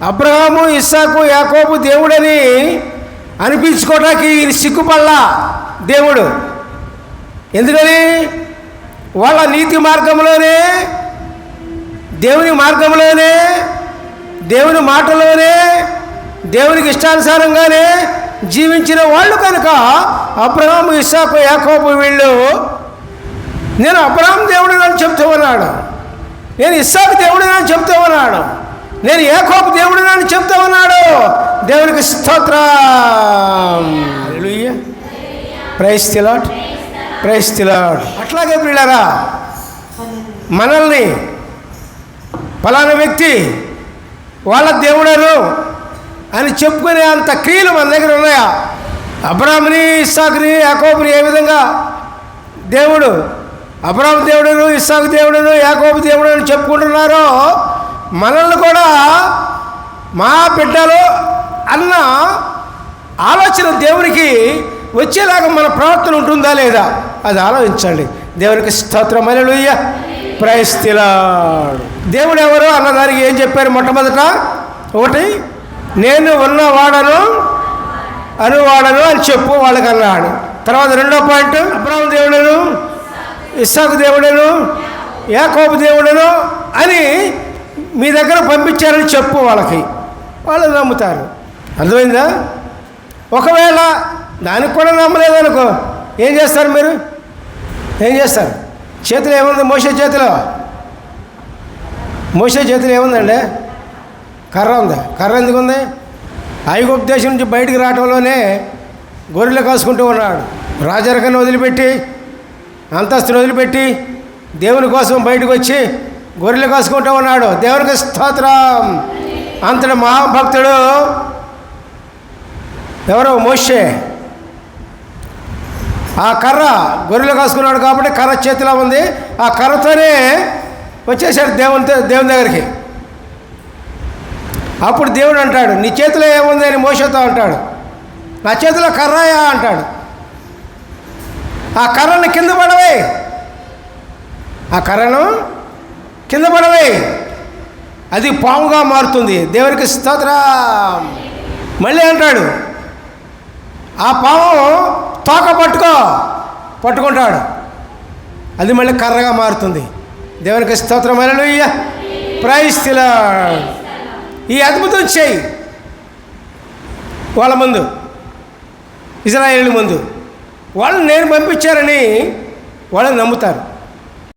అబ్రహాము, ఇస్సాకు, యాకోబు దేవుడని అనిపించుకోవడానికి సిగ్గుపడలా దేవుడు. ఎందుకని? వాళ్ళ నీతి మార్గంలోనే, దేవుని మార్గంలోనే, దేవుని మాటలోనే, దేవునికి ఇష్టానుసారంగానే జీవించిన వాళ్ళు కనుక అబ్రహాము, ఇస్సాకు, యాకోబు వీళ్ళు నేను అబ్రహాం దేవుడిని అని చెప్తూ ఉన్నాడు, నేను ఇస్సాకు దేవుడిని అని చెప్తూ ఉన్నాడు, నేను యాకోబు దేవుడిని అని చెప్తూ ఉన్నాడు. దేవునికి స్తోత్రం. Hallelujah. Praise the Lord, praise the Lord. అట్లాగే పిల్లరా, మనల్ని ఫలానా వ్యక్తి వాళ్ళ దేవుడరు అని చెప్పుకునే అంత క్రియలు మన దగ్గర ఉన్నాయా? అబ్రహాముని, ఇస్సాకుని, యాకోబుని ఏ విధంగా దేవుడు, అబ్రహాము దేవుడును, ఇస్సాకు దేవుడును, యాకోబు దేవుడు అని చెప్పుకుంటున్నారో మనల్ని కూడా మా బిడ్డలు అన్న ఆలోచన దేవునికి వచ్చేలాగా మన ప్రవర్తన ఉంటుందా లేదా అది ఆలోచించండి. దేవునికి స్తోత్రం. హల్లెలూయా. Praise the Lord. దేవుడు ఎవరు అన్నదానికి ఏం చెప్పారు? మొట్టమొదట ఒకటి, నేను ఉన్నవాడను అనువాడను అని చెప్పు వాళ్ళకి అన్నాడు. తర్వాత రెండో పాయింట్, అబ్రహాము దేవుడను, ఇస్సాకు దేవుడను, యాకోబు దేవుడను అని మీ దగ్గర పంపించారని చెప్పు వాళ్ళకి, వాళ్ళు నమ్ముతారు. అర్థమైందా? ఒకవేళ దానికి కూడా నమ్మలేదనుకో ఏం చేస్తారు? మీరు ఏం చేస్తారు? చేతిలో ఏముంది? మోసే చేతిలో ఏముందండి? కర్ర ఉంది. కర్ర ఎందుకు ఉంది? ఐగుప్తు దేశం నుంచి బయటికి రావడంలోనే గొర్రెలు కాసుకుంటూ ఉన్నాడు. రాజరికాన్ని వదిలిపెట్టి, అంతస్తుని వదిలిపెట్టి దేవుని కోసం బయటకు వచ్చి గొర్రెలు కాసుకుంటూ ఉన్నాడు. దేవునికి స్తోత్రం. అంతటి మహాభక్తుడు ఎవరో మోషే. ఆ కర్ర గొర్రెలు కాసుకున్నాడు కాబట్టి కర్ర చేతిలో ఉంది. ఆ కర్రతోనే వచ్చేసాడు దేవుని దగ్గరికి. అప్పుడు దేవుడు అంటాడు, నీ చేతిలో ఏముంది అని మోషేతో అంటాడు. నా చేతిలో కర్రయా అంటాడు. ఆ కర్రను కింద పడవే, ఆ కర్రను కింద పడవే, అది పాముగా మారుతుంది. దేవునికి స్తోత్రం. మళ్ళీ అంటాడు, ఆ పాము తోక పట్టుకుంటాడు, అది మళ్ళీ కర్రగా మారుతుంది. దేవునికి స్తోత్రం. హల్లెలూయా. Praise the Lord. ఈ అద్భుతం చేయి వాళ్ళ ముందు, ఇశ్రాయేలు ముందు. వాళ్ళు నేను పంపించారని వాళ్ళు నమ్ముతారు.